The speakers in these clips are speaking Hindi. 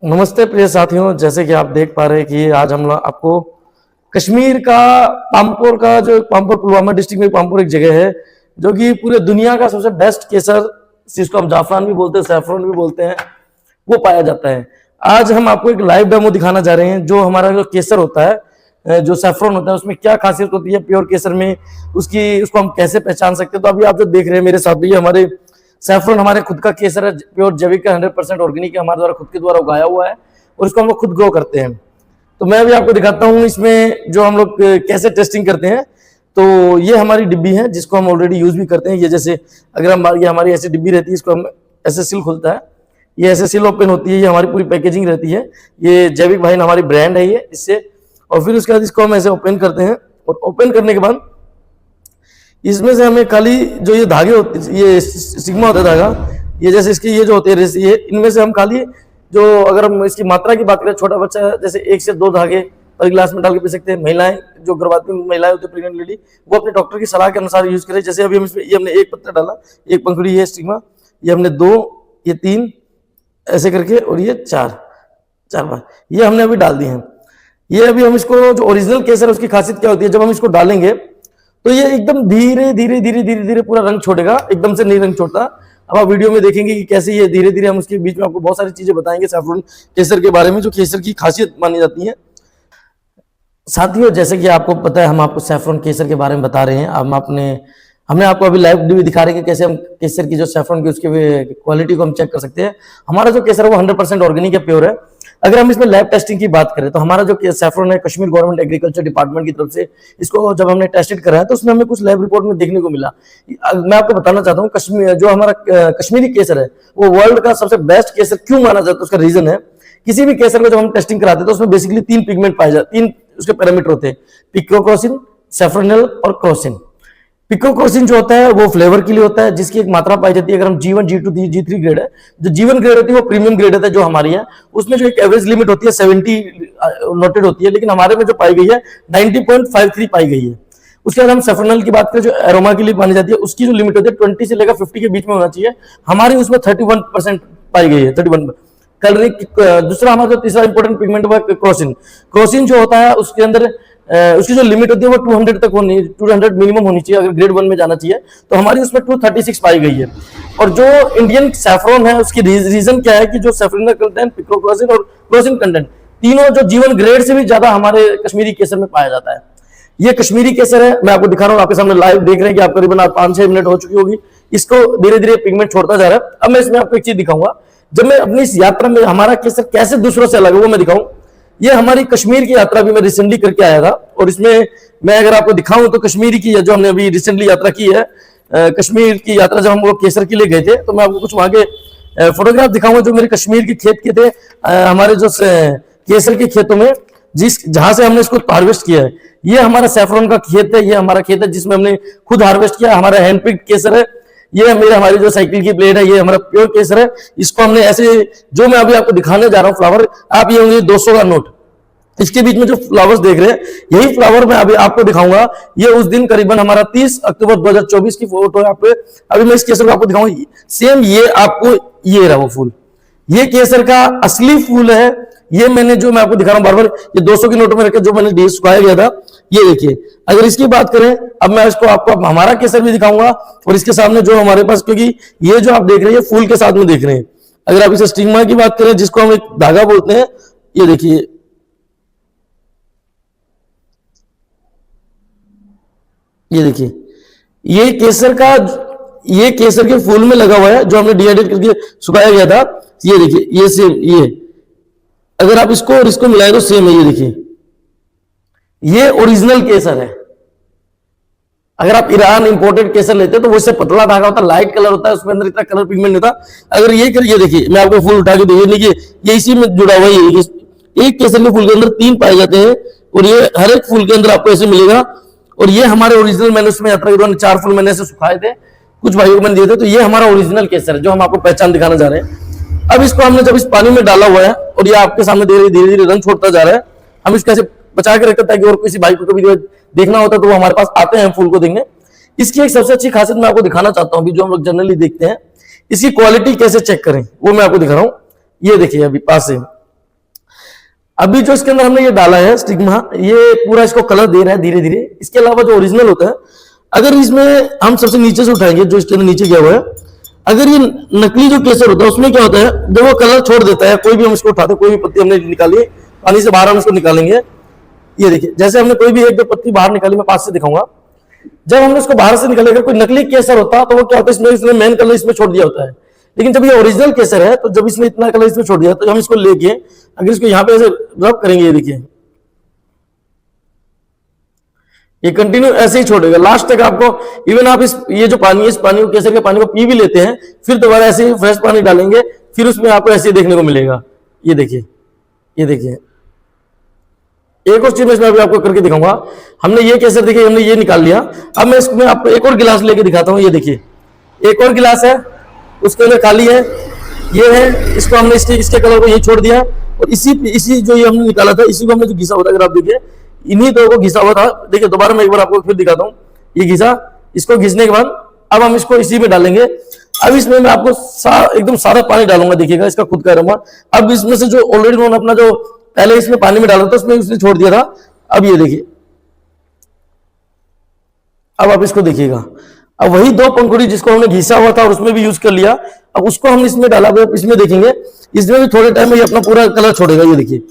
नमस्ते प्रिय साथियों, जैसे कि आप देख पा रहे हैं कि आज हम आपको कश्मीर का पामपोर का जो पामपोर पुलवामा डिस्ट्रिक्ट में पामपोर एक जगह है जो कि पूरे दुनिया का सबसे बेस्ट केसर, जिसको हम जाफरान भी बोलते हैं, सैफरन भी बोलते हैं, वो पाया जाता है। आज हम आपको एक लाइव डेमो दिखाना जा रहे हैं। जो हमारा जो केसर होता है, जो सैफरन होता है, उसमें क्या खासियत होती है प्योर केसर में, उसको हम कैसे पहचान सकते हैं। तो अभी आप जो देख रहे हैं मेरे साथ भी, हमारे सैफरन हमारे खुद का केसर है, प्योर जैविक का 100% ऑर्गेनिक है, हमारे द्वारा खुद के द्वारा उगाया हुआ है और इसको हम लोग खुद ग्रो करते हैं। तो मैं भी आपको दिखाता हूँ इसमें जो हम लोग कैसे टेस्टिंग करते हैं। तो ये हमारी डिब्बी है जिसको हम ऑलरेडी यूज भी करते हैं। ये जैसे अगर हम ये हमारी ऐसी डिब्बी रहती है, इसको हम ऐसे सील खुलता है, ये ऐसे सील ओपन होती है, ये हमारी पूरी पैकेजिंग रहती है। ये जैविक भाई हमारी ब्रांड है ये, इससे। और फिर उसके बाद इसको हम ऐसे ओपन करते हैं और ओपन करने के बाद इसमें से हमें खाली जो ये धागे होते, ये सिग्मा होता है धागा, ये जैसे इसके ये जो होते हैं ये, इनमें से हम खाली जो, अगर हम इसकी मात्रा की बात करें, छोटा बच्चा जैसे 1 से 2 धागे पर गिलास में डाल के पी सकते हैं। महिलाएं जो गर्भवती महिलाएं होती है, प्रेग्नेंट लेडी, वो अपने डॉक्टर की सलाह के अनुसार यूज करें। जैसे अभी हम इसमें ये हमने 1 पत्ता डाला, 1 पंखुड़ी है स्टिग्मा, ये हमने 2, ये 3 ऐसे करके, और ये 4 बार ये हमने अभी डाल दिए हैं। ये अभी हम इसको, जो ओरिजिनल केसर उसकी खासियत क्या होती है, जब हम इसको डालेंगे तो ये एकदम धीरे धीरे धीरे धीरे धीरे पूरा रंग छोड़ेगा, एकदम से नहीं रंग छोड़ता। अब आप वीडियो में देखेंगे कि कैसे ये धीरे धीरे, हम उसके बीच में आपको बहुत सारी चीजें बताएंगे सैफरन केसर के बारे में, जो केसर की खासियत मानी जाती है। साथियों, जैसे कि आपको पता है, हम आपको सैफरन केसर के बारे में बता रहे हैं। हमने आपको अभी लाइव भी दिखा रहे हैं कि कैसे हम केसर की जो सैफरन की उसकी क्वालिटी को हम चेक कर सकते हैं। हमारा जो केसर है वो 100% ऑर्गेनिक है, प्योर है। अगर हम इसमें लैब टेस्टिंग की बात करें तो हमारा जो सैफरन है, कश्मीर गवर्नमेंट एग्रीकल्चर डिपार्टमेंट की तरफ से इसको जब हमने टेस्टेड करा है तो उसमें हमें कुछ लैब रिपोर्ट में देखने को मिला। मैं आपको बताना चाहता हूँ, कश्मीर जो हमारा कश्मीरी केसर है वो वर्ल्ड का सबसे बेस्ट केसर क्यों माना जाता है, उसका रीजन है, किसी भी केसर को जब हम टेस्टिंग कराते हैं तो उसमें बेसिकली 3 पिगमेंट पाए जाते, 3 उसके पैरामीटर होते हैं, पिक्रोक्रोसिन, सैफरनल और क्रोसिन। पिक्रोक्रोसिन जो होता है वो फ्लेवर के लिए होता है, जिसकी एक मात्रा पाई जाती है। अगर हम G1, G2, G3 ग्रेड है, जो G1 ग्रेड होती है वो प्रीमियम ग्रेड होता है जो हमारी है, उसमें जो एक एवरेज लिमिट होती है 70 नोटेड होती है, लेकिन हमारे में जो पाई गई है 90.53 पाई गई है। उसके बाद हम सैफरनल की बात करें, जो एरोमा के लिए मानी जाती है, उसकी जो लिमिट होती है 20 से लेकर 50 के बीच में होना चाहिए, हमारी उसमें 31% पाई गई है, 31। कलरिंग दूसरा हमारा जो तीसरा इंपॉर्टेंट पिगमेंट हुआ क्रोसिन। क्रोसिन जो होता है उसके अंदर उसकी जो लिमिट होती है वो 200 तक होनी, 200 मिनिमम होनी चाहिए अगर ग्रेड 1 में जाना चाहिए, तो हमारी उसमें 236 पाई गई है। और जो इंडियन सैफरन है उसकी रीजन क्या है कि जो सैफरन कंटेंट, पिक्रोक्रोसिन और क्रोसिन कंटेंट, तीनों जो जीवन ग्रेड से भी ज्यादा हमारे कश्मीरी केसर में पाया जाता है। ये कश्मीरी केसर है, मैं आपको दिखा रहा हूँ, आपके सामने लाइव देख रहे हैं कि आप करीबन 5-6 मिनट हो चुकी होगी, इसको धीरे धीरे पिगमेंट छोड़ता जा रहा है। अब मैं इसमें आपको एक चीज दिखाऊंगा, जब मैं अपनी इस यात्रा में हमारा केसर कैसे दूसरों से अलग है वो मैं दिखाऊं। ये हमारी कश्मीर की यात्रा भी मैं रिसेंटली करके आया था, और इसमें मैं अगर आपको दिखाऊं तो कश्मीरी की जो हमने अभी रिसेंटली यात्रा की है, कश्मीर की यात्रा जब हम लोग केसर के लिए गए थे, तो मैं आपको कुछ वहां के फोटोग्राफ दिखाऊंगा जो मेरे कश्मीर के खेत के थे, हमारे जो केसर के खेतों में, जहां से हमने इसको हार्वेस्ट किया है। ये हमारा सैफरन का खेत है, ये हमारा खेत है जिसमें हमने खुद हार्वेस्ट किया, हमारा हैंड पिक्ड केसर है। ये हमारी जो साइकिल की प्लेट है, ये हमारा प्योर केसर है। इसको हमने ऐसे, जो मैं अभी आपको दिखाने जा रहा हूँ फ्लावर, आप ये होंगे 200 का नोट, इसके बीच में जो फ्लावर्स देख रहे हैं, यही फ्लावर मैं अभी आपको दिखाऊंगा। ये उस दिन करीबन हमारा 30 अक्टूबर 2024 की फोटो है आपको। अभी मैं इस केसर को आपको दिखाऊंगा, सेम ये आपको, ये रहा वो फूल, ये केसर का असली फूल है। ये मैंने जो मैं आपको दिखा रहा हूं बार बार, ये 200 की नोटों में रखकर जो मैंने सुखाया गया था, ये देखिए। अगर इसकी बात करें, अब मैं इसको आपको हमारा केसर भी दिखाऊंगा, और इसके सामने जो हमारे पास, क्योंकि ये जो आप देख रहे हैं फूल के साथ में देख रहे हैं। अगर आप इसे स्टिग्मा की बात करें, जिसको हम एक धागा बोलते हैं, ये देखिए, ये देखिए, ये केसर के फूल में लगा हुआ है जो हमने डिहाइड्रेट करके सुखाया गया था। ये देखिए, ये सेम, ये अगर आप इसको और इसको मिलाएं तो सेम है। ये देखिए, ये ओरिजिनल केसर है। अगर आप ईरान इंपोर्टेड केसर लेते हैं तो वो इससे पतला धागा होता है, लाइट कलर होता है, उसमें अंदर इतना कलर पिगमेंट नहीं होता। अगर ये देखिए, मैं आपको फूल उठा के देखिए, ये इसी में जुड़ा हुआ है। एक केसर के फूल के अंदर 3 पाए जाते हैं, और ये हर एक फूल के अंदर आपको ऐसे मिलेगा। और ये हमारे ओरिजिनल, मैंने उसमें यात्रा के दौरान 4 फूल मैंने ऐसे सुखाए थे, कुछ भाइयों को मैंने दिए थे, तो ये हमारा ओरिजिनल केसर है जो हम आपको पहचान दिखाना जा रहे हैं। अब इसको हमने जब इस पानी में डाला हुआ है और ये आपके सामने धीरे धीरे रंग छोड़ता जा रहा है, हम इसको ऐसे बचा के रखते ताकि और किसी भाई को कभी देखना होता तो वो हमारे पास आते हैं फूल को देखने। इसकी एक सबसे अच्छी खासियत मैं आपको दिखाना चाहता हूँ, जो हम लोग जनरली देखते हैं, इसकी क्वालिटी कैसे चेक करें वो मैं आपको दिखा रहा हूँ। ये देखिए, अभी पास से अभी जो इसके अंदर हमने ये डाला है स्टिग्मा, ये पूरा इसको कलर दे रहा है धीरे धीरे। इसके अलावा जो ओरिजिनल होता है, अगर इसमें हम सबसे नीचे से उठाएंगे, जो इसके अंदर नीचे गया हुआ है, अगर ये नकली जो केसर होता है उसमें क्या होता है, जब वो कलर छोड़ देता है, कोई भी हम इसको उठाते हैं, कोई भी पत्ती हमने निकाली पानी से बाहर, हम इसको निकालेंगे, ये देखिए जैसे हमने कोई भी एक दो पत्ती बाहर निकाली, मैं पास से दिखाऊंगा, जब हमने इसको बाहर से निकालेगा, कोई नकली केसर होता तो वो क्या होता है, इसमें मेन कलर इसमें छोड़ दिया होता है। लेकिन जब ये ओरिजिनल केसर है, तो जब इसने इतना कलर इसमें छोड़ दिया, तो हम इसको लेके अगर इसको यहाँ पे ऐसे रब करेंगे, ये देखिए ये कंटिन्यू ऐसे ही छोड़ेगा लास्ट तक आपको। इवन आप ये जो पानी है, इस पानी को, केसर के पानी को पी भी लेते हैं, फिर दोबारा ऐसे ही फ्रेश पानी डालेंगे, फिर उसमें आपको ऐसे ही देखने को मिलेगा। ये देखिए, ये देखिए एक और चीज मैं इसमें अभी आपको करके दिखाऊंगा। हमने ये केसर देखिए, हमने ये निकाल लिया। अब मैं इसमें आपको एक और गिलास लेके दिखाता हूँ। ये देखिए एक और गिलास है, उसके अंदर खाली है, ये है, इसको हमने इसके कलर को यही छोड़ दिया, और इसी जो ये हमने निकाला था, इसी को हमने जो घिसा हुआ था, अगर आप देखिए इन्हीं दो को घिसा हुआ था। देखिए दोबारा मैं एक बार आपको फिर दिखाता हूँ, ये घिसा, इसको घिसने के बाद अब हम इसको इसी में डालेंगे। अब इसमें मैं आपको एकदम सारा पानी डालूंगा, देखिएगा इसका खुद का अरोमा। अब इसमें से जो ऑलरेडी उन्होंने अपना जो पहले इसमें पानी में डाला था, उसमें उसने छोड़ दिया था, अब ये देखिए, अब आप इसको देखिएगा, अब वही दो पंखुड़ी जिसको हमने घिसा हुआ था और उसमें भी यूज कर लिया, अब उसको हम इसमें डाला, इसमें देखेंगे, इसमें भी थोड़े टाइम में ये अपना पूरा कलर छोड़ेगा। ये देखिए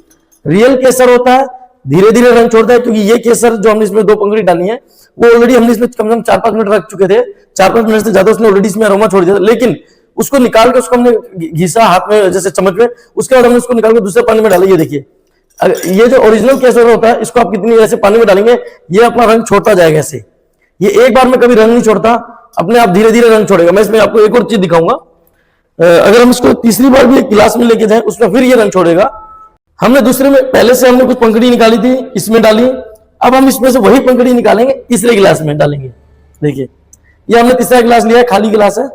रियल केसर होता है, धीरे धीरे रंग छोड़ता है, क्योंकि ये केसर जो हमने इसमें दो पंखुड़ी डाली है, वो ऑलरेडी हमने इसमें कम से कम 4-5 मिनट रख चुके थे, 4-5 मिनट से ज्यादा उसने ऑलरेडी इसमें अरोमा छोड़ दिया था। लेकिन उसको निकाल के उसको हमने घिसा हाथ में जैसे चम्मच में, उसके बाद हमने उसको निकाल के दूसरे पानी में डाला। ये देखिए ये जो ओरिजिनल केसर होता है, इसको आप कितनी ऐसे पानी में डालेंगे, ये अपना रंग छोड़ता जाएगा ऐसे। ये एक बार में कभी रंग नहीं छोड़ता, अपने आप धीरे धीरे रंग छोड़ेगा। मैं इसमें आपको एक और चीज दिखाऊंगा, अगर हम इसको तीसरी बार भी एक गिलास में लेके जाएं, उसमें फिर ये रंग छोड़ेगा। हमने दूसरे में पहले से हमने कुछ पंखुड़ी निकाली थी, इसमें डाली, अब हम इसमें से वही पंखुड़ी निकालेंगे, तीसरे गिलास में डालेंगे। देखिए ये हमने तीसरा गिलास लिया है, खाली गिलास है,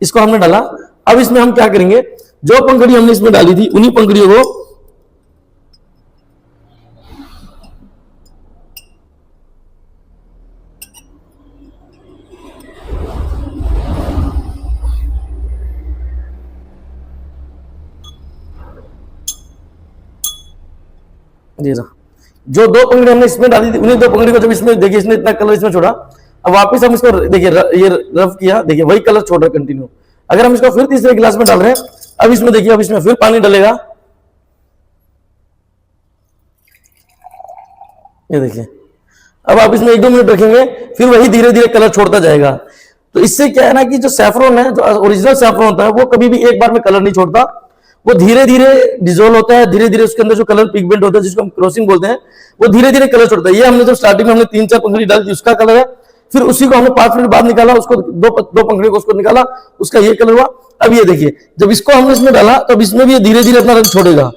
इसको हमने डाला। अब इसमें हम क्या करेंगे, जो पंखुड़ी हमने इसमें डाली थी, उन्हीं पंखुड़ियों को जी सर, जो दो पंखुड़ी हमने इसमें डाली थी, उन्हीं दो पंखुड़ी को जब इसमें देखिए, इसने इतना कलर इसमें छोड़ा, अब वापस हम इसको देखिए ये रफ किया, देखिए वही कलर छोड़ रहा है कंटिन्यू। अगर हम इसको फिर तीसरे गिलास में डाल रहे हैं, अब इसमें देखिए, अब इसमें फिर पानी डलेगा, ये देखिए, अब आप इसमें 1-2 मिनट रखेंगे, फिर वही धीरे धीरे कलर छोड़ता जाएगा। तो इससे क्या है ना, कि जो सैफरन है, जो ओरिजिनल सैफरन होता है, वो कभी भी एक बार में कलर नहीं छोड़ता, वो धीरे धीरे डिजोल्व होता है, धीरे धीरे उसके अंदर जो कलर पिगमेंट होता है, जिसको हम क्रॉसिंग बोलते हैं, वो धीरे धीरे कलर छोड़ता है। ये हमने जब स्टार्टिंग में हमने 3-4 पंखुड़ी डाली थी, उसका कलर है, फिर उसी को हमने 5 मिनट बाद निकाला, उसको दो पंखुड़ी को उसको निकाला, उसका ये कलर हुआ। अब ये देखिए, जब इसको हमने इसमें डाला, तब इसमें भी ये धीरे धीरे अपना रंग छोड़ेगा।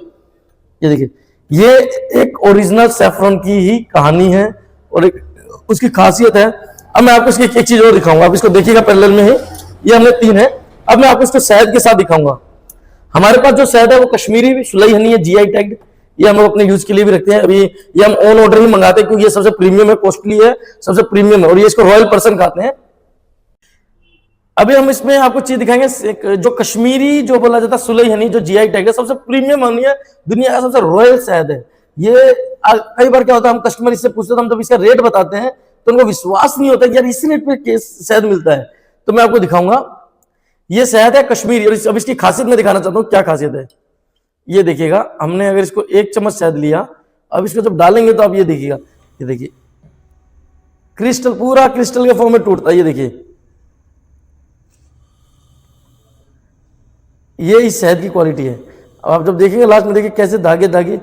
ये देखिए, ये एक ओरिजिनल सैफरन की ही कहानी है और एक उसकी खासियत है। अब मैं आपको इसकी एक चीज और दिखाऊंगा, आप इसको देखिएगा पैरेलल में ही, ये हमने 3 है। अब मैं आपको इसको शहद के साथ दिखाऊंगा। हमारे पास जो शहद है वो कश्मीरी सुलई हनी है, जीआई टैग्ड, ये हम लोग अपने यूज के लिए भी रखते हैं। अभी ये हम ऑन ऑर्डर ही मंगाते हैं, क्योंकि ये सबसे प्रीमियम है, कॉस्टली है, सबसे प्रीमियम है, और ये इसको रॉयल पर्सन खाते हैं। अभी हम इसमें आपको चीज दिखाएंगे, जो कश्मीरी जो बोला जाता है सुलई हनी, जो जीआई टैग है, सबसे प्रीमियम हनी है, दुनिया का सबसे रॉयल शहद है ये। कई बार क्या होता है, हम कस्टमर इससे पूछते हैं, हम जब इसका रेट बताते हैं तो उनको विश्वास नहीं होता कि यार इसी रेट पे शहद मिलता है। तो मैं आपको दिखाऊंगा, ये शहद है कश्मीरी, और अब इसकी खासियत मैं दिखाना चाहता हूँ, क्या खासियत है। ये देखिएगा, हमने अगर इसको 1 चम्मच शहद लिया, अब इसको जब डालेंगे तो आप ये देखिएगा, ये देखिए क्रिस्टल, पूरा क्रिस्टल के फॉर्म में टूटता है। ये देखिए, ये इस शहद की क्वालिटी है। अब आप जब देखेंगे लास्ट में, देखिए कैसे धागे धागे,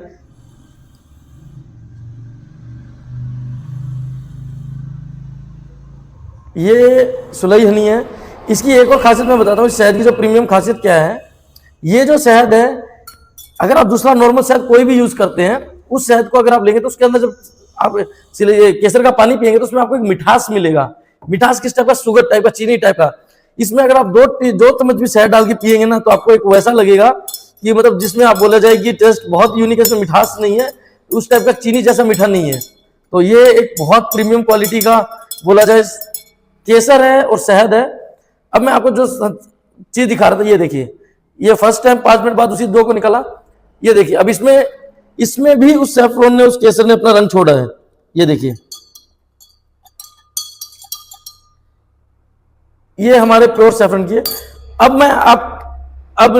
ये सुलई हनी है। इसकी एक और खासियत मैं बताता हूँ, इस शहद की जो प्रीमियम खासियत क्या है। ये जो शहद है, अगर आप दूसरा नॉर्मल शहद कोई भी यूज करते हैं, उस शहद को अगर आप लेंगे तो उसके अंदर जब आप केसर का पानी पिएंगे तो उसमें आपको एक मिठास मिलेगा। मिठास किस टाइप का, शुगर टाइप का, चीनी टाइप का। इसमें अगर आप 2 चम्मच भी शहद डाल के पिएंगे ना, तो आपको एक वैसा लगेगा कि मतलब जिसमें आप बोला जाए कि टेस्ट बहुत यूनिक है, इसमें मिठास नहीं है, उस टाइप का चीनी जैसा मीठा नहीं है। तो ये एक बहुत प्रीमियम क्वालिटी का बोला जाए केसर है और शहद है। अब मैं आपको जो चीज दिखा रहा था, ये देखिए, ये फर्स्ट टाइम 5 मिनट बाद उसी 2 को निकाला। ये देखिए, अब इसमें इसमें भी उस सैफरॉन ने, उस केसर ने अपना रंग छोड़ा है। ये देखिए, ये हमारे प्योर सैफरन की है। अब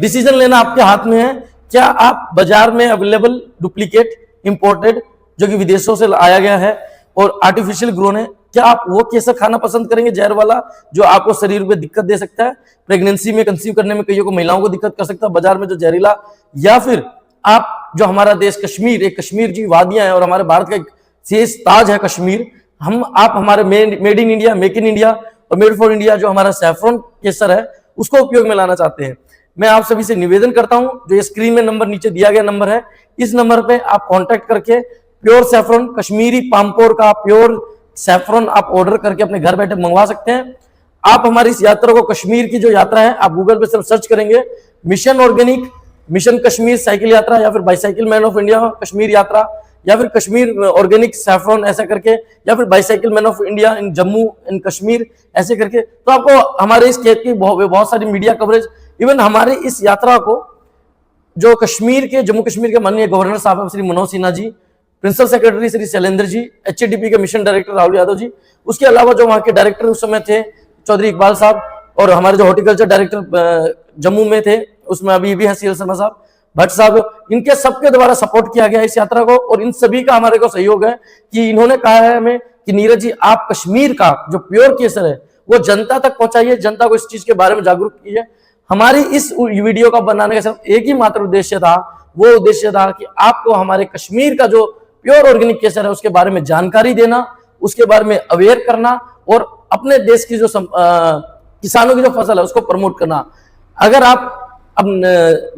डिसीजन लेना आपके हाथ में है। क्या आप बाजार में अवेलेबल डुप्लीकेट इंपोर्टेड जो कि विदेशों से आया गया है और आर्टिफिशियल ग्रोन है, क्या आप वो केसर खाना पसंद करेंगे जहर वाला, जो आपको शरीर में दिक्कत दे सकता है, प्रेगनेंसी में कंसीव करने में कईयों को महिलाओं को दिक्कत कर सकता है बाजार में जो जहरीला, या फिर आप जो हमारा देश कश्मीर, एक कश्मीर जी वादियां हैं और हमारे भारत का एक शेष ताज है कश्मीर, आप हमारे made in India, make in India और मेड फॉर इंडिया जो हमारा सैफरॉन केसर है उसको उपयोग में लाना चाहते हैं। मैं आप सभी से निवेदन करता हूं, जो ये स्क्रीन में नंबर नीचे दिया गया नंबर है, इस नंबर पे आप कांटेक्ट करके प्योर सैफरॉन, कश्मीरी पामपोर का प्योर सैफरॉन आप ऑर्डर करके अपने घर बैठे मंगवा सकते हैं। आप हमारी इस यात्रा को, कश्मीर की जो यात्रा है, आप गूगल पे सिर्फ सर्च करेंगे mission organic, mission Kashmir cycle यात्रा, या फिर bicycle man of India Kashmir यात्रा, या फिर कश्मीर ऑर्गेनिक सैफरॉन ऐसा करके, या फिर bicycle man of India in Jammu in Kashmir ऐसे करके, तो आपको हमारे इस खेत की बहुत सारी मीडिया कवरेज, इवन हमारे इस यात्रा को जो कश्मीर के, जम्मू कश्मीर के माननीय गवर्नर साहब श्री मनोज सिन्हा जी, प्रिंसिपल सेक्रेटरी श्री शैलेंद्र जी, एचएडीपी के मिशन डायरेक्टर राहुल यादव जी, उसके अलावा जो वहाँ के डायरेक्टर उस समय थे चौधरी इकबाल साहब, और हमारे जो हॉर्टिकल्चर डायरेक्टर जम्मू में थे उसमें अभी भी हैं सीएल शर्मा साहब, भट्ट साहब, इनके सबके द्वारा सपोर्ट किया गया इस यात्रा को, और इन सभी का हमारे को सहयोग है कि इन्होंने कहा है हमें कि नीरज जी आप कश्मीर का जो प्योर केसर है वो जनता तक पहुंचाइए, जनता को इस चीज के बारे में जागरूक कीजिए। हमारी इस वीडियो का बनाने का सिर्फ एक ही मात्र उद्देश्य था, वो उद्देश्य था कि आपको हमारे कश्मीर का जो प्योर ऑर्गेनिक केसर है उसके बारे में जानकारी देना, उसके बारे में अवेयर करना, और अपने देश की जो किसानों की जो फसल है उसको प्रमोट करना। अगर आप अब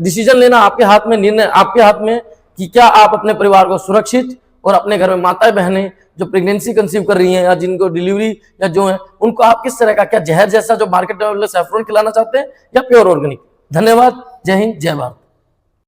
डिसीजन लेना आपके हाथ में, निर्णय आपके हाथ में कि क्या आप अपने परिवार को सुरक्षित, और अपने घर में माताएं बहनें जो प्रेगनेंसी कंसीव कर रही हैं या जिनको डिलीवरी या जो है उनको आप किस तरह का, क्या जहर जैसा जो मार्केट में सैफरॉन खिलाना चाहते हैं या प्योर ऑर्गेनिक। धन्यवाद, जय हिंद, जय भारत।